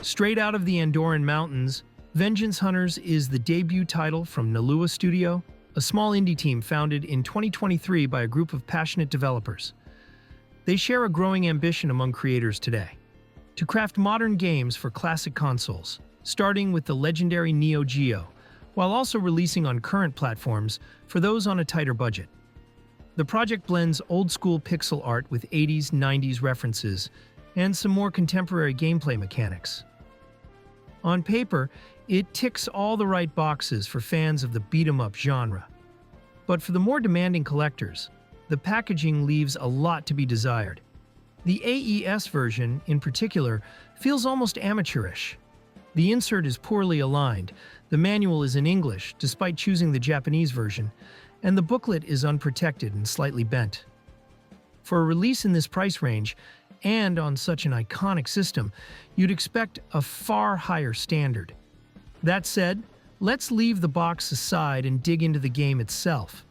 Straight out of the Andorran Mountains, Vengeance Hunters is the debut title from Nalua Studio, a small indie team founded in 2023 by a group of passionate developers. They share a growing ambition among creators today to craft modern games for classic consoles, starting with the legendary Neo Geo, while also releasing on current platforms for those on a tighter budget. The project blends old-school pixel art with 80s, 90s references and some more contemporary gameplay mechanics. On paper, it ticks all the right boxes for fans of the beat-em-up genre. But for the more demanding collectors, the packaging leaves a lot to be desired. The AES version, in particular, feels almost amateurish. The insert is poorly aligned, the manual is in English despite choosing the Japanese version, and the booklet is unprotected and slightly bent. For a release in this price range, and on such an iconic system, you'd expect a far higher standard. That said, let's leave the box aside and dig into the game itself.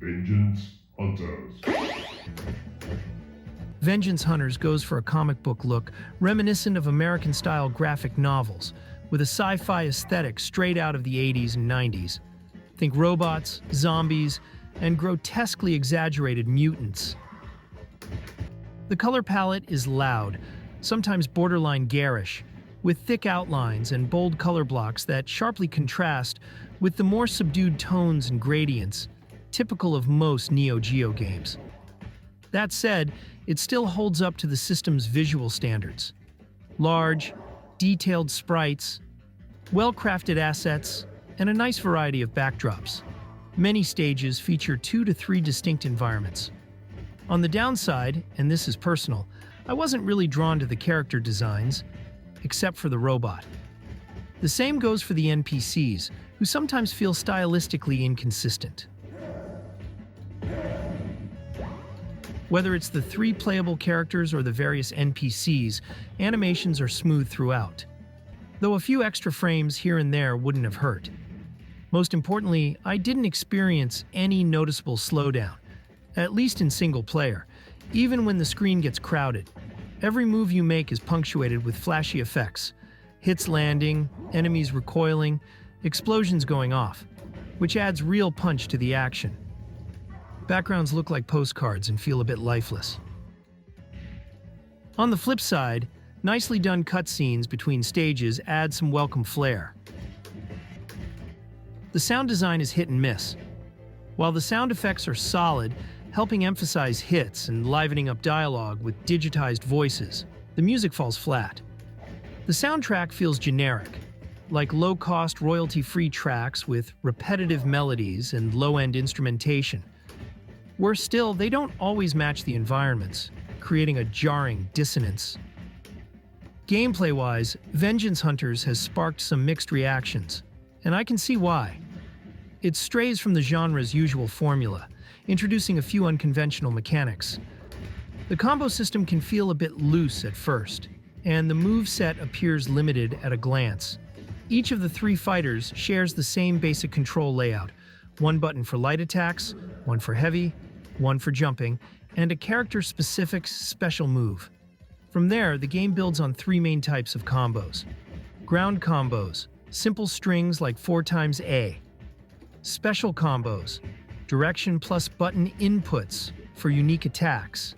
Vengeance Hunters. Vengeance Hunters goes for a comic book look reminiscent of American-style graphic novels, with a sci-fi aesthetic straight out of the 80s and 90s. Think robots, zombies, and grotesquely exaggerated mutants. The color palette is loud, sometimes borderline garish, with thick outlines and bold color blocks that sharply contrast with the more subdued tones and gradients typical of most Neo Geo games. That said, it still holds up to the system's visual standards. Large, detailed sprites, well-crafted assets, and a nice variety of backdrops. Many stages feature 2 to 3 distinct environments. On the downside, and this is personal, I wasn't really drawn to the character designs, except for the robot. The same goes for the NPCs, who sometimes feel stylistically inconsistent. Whether it's the 3 playable characters or the various NPCs, animations are smooth throughout, though a few extra frames here and there wouldn't have hurt. Most importantly, I didn't experience any noticeable slowdown, at least in single player, even when the screen gets crowded. Every move you make is punctuated with flashy effects, hits landing, enemies recoiling, explosions going off, which adds real punch to the action. Backgrounds look like postcards and feel a bit lifeless. On the flip side, nicely done cutscenes between stages add some welcome flair. The sound design is hit and miss. While the sound effects are solid, helping emphasize hits and livening up dialogue with digitized voices, the music falls flat. The soundtrack feels generic, like low-cost, royalty-free tracks with repetitive melodies and low-end instrumentation. Worse still, they don't always match the environments, creating a jarring dissonance. Gameplay-wise, Vengeance Hunters has sparked some mixed reactions, and I can see why. It strays from the genre's usual formula, introducing a few unconventional mechanics. The combo system can feel a bit loose at first, and the move set appears limited at a glance. Each of the 3 fighters shares the same basic control layout: 1 button for light attacks, 1 for heavy, 1 for jumping, and a character-specific special move. From there, the game builds on 3 main types of combos. Ground combos, simple strings like 4 times A. Special combos, direction plus button inputs for unique attacks.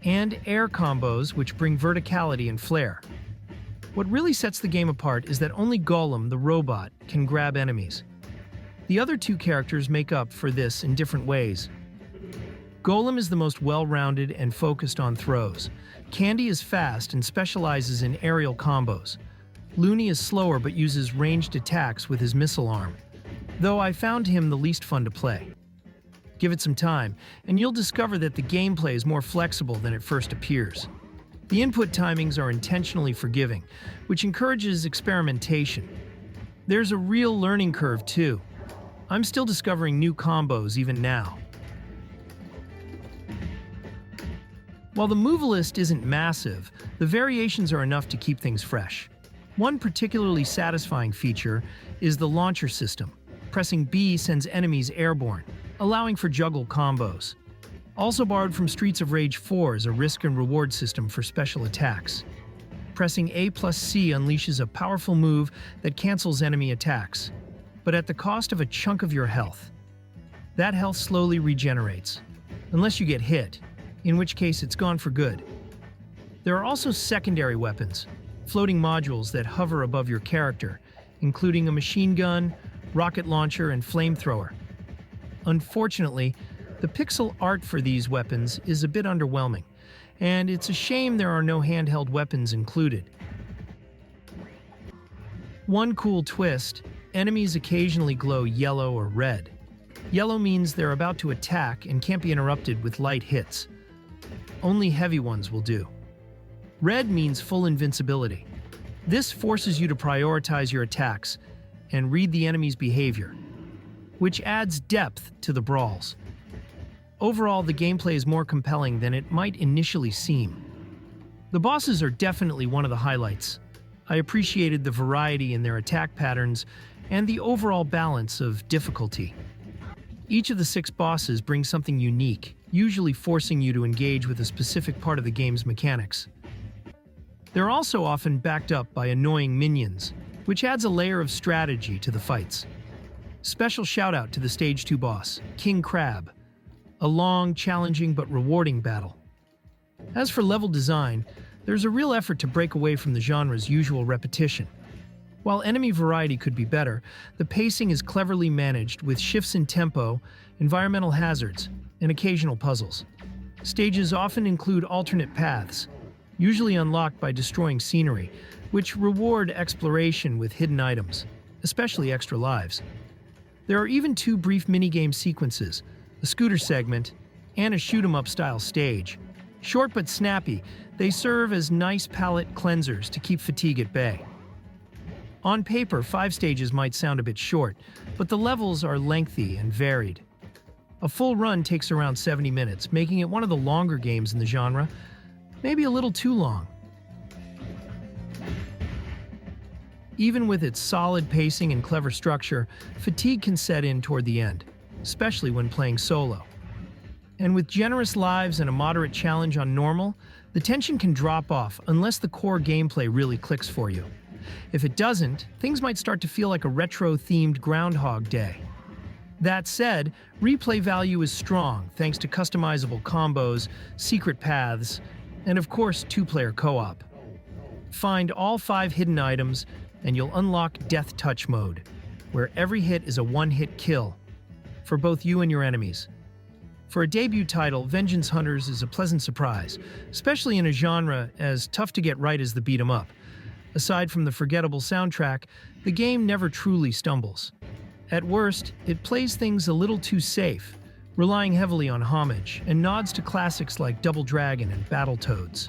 And air combos, which bring verticality and flair. What really sets the game apart is that only Golem, the robot, can grab enemies. The other 2 characters make up for this in different ways. Golem is the most well-rounded and focused on throws. Candy is fast and specializes in aerial combos. Looney is slower but uses ranged attacks with his missile arm, though I found him the least fun to play. Give it some time, and you'll discover that the gameplay is more flexible than it first appears. The input timings are intentionally forgiving, which encourages experimentation. There's a real learning curve too. I'm still discovering new combos even now. While the move list isn't massive, the variations are enough to keep things fresh. One particularly satisfying feature is the launcher system. Pressing B sends enemies airborne, allowing for juggle combos. Also borrowed from Streets of Rage 4 is a risk and reward system for special attacks. Pressing A plus C unleashes a powerful move that cancels enemy attacks, but at the cost of a chunk of your health. That health slowly regenerates, unless you get hit, in which case it's gone for good. There are also secondary weapons, floating modules that hover above your character, including a machine gun, rocket launcher, and flamethrower. Unfortunately, the pixel art for these weapons is a bit underwhelming, and it's a shame there are no handheld weapons included. One cool twist, enemies occasionally glow yellow or red. Yellow means they're about to attack and can't be interrupted with light hits. Only heavy ones will do. Red means full invincibility. This forces you to prioritize your attacks and read the enemy's behavior, which adds depth to the brawls. Overall, the gameplay is more compelling than it might initially seem. The bosses are definitely one of the highlights. I appreciated the variety in their attack patterns and the overall balance of difficulty. Each of the 6 bosses brings something unique, usually forcing you to engage with a specific part of the game's mechanics. They're also often backed up by annoying minions, which adds a layer of strategy to the fights. Special shout out to the Stage 2 boss, King Crab. A long, challenging, but rewarding battle. As for level design, there's a real effort to break away from the genre's usual repetition. While enemy variety could be better, the pacing is cleverly managed with shifts in tempo, environmental hazards, and occasional puzzles. Stages often include alternate paths, usually unlocked by destroying scenery, which reward exploration with hidden items, especially extra lives. There are even 2 brief minigame sequences, a scooter segment, and a shoot-'em-up style stage. Short but snappy, they serve as nice palate cleansers to keep fatigue at bay. On paper, 5 stages might sound a bit short, but the levels are lengthy and varied. A full run takes around 70 minutes, making it one of the longer games in the genre, maybe a little too long. Even with its solid pacing and clever structure, fatigue can set in toward the end, especially when playing solo. And with generous lives and a moderate challenge on normal, the tension can drop off unless the core gameplay really clicks for you. If it doesn't, things might start to feel like a retro-themed Groundhog Day. That said, replay value is strong thanks to customizable combos, secret paths, and of course 2-player co-op. Find all 5 hidden items and you'll unlock Death Touch mode, where every hit is a one-hit kill for both you and your enemies. For a debut title, Vengeance Hunters is a pleasant surprise, especially in a genre as tough to get right as the beat 'em up. Aside from the forgettable soundtrack, the game never truly stumbles. At worst, it plays things a little too safe, relying heavily on homage and nods to classics like Double Dragon and Battletoads.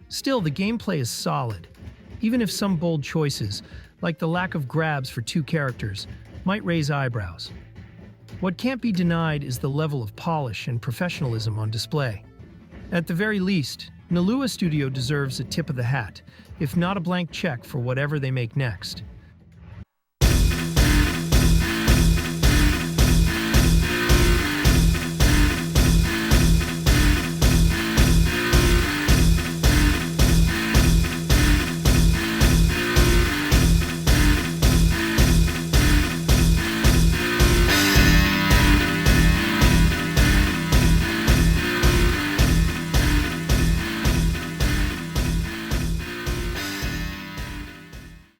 Still, the gameplay is solid, even if some bold choices, like the lack of grabs for 2 characters, might raise eyebrows. What can't be denied is the level of polish and professionalism on display. At the very least, Nalua Studio deserves a tip of the hat, if not a blank check for whatever they make next.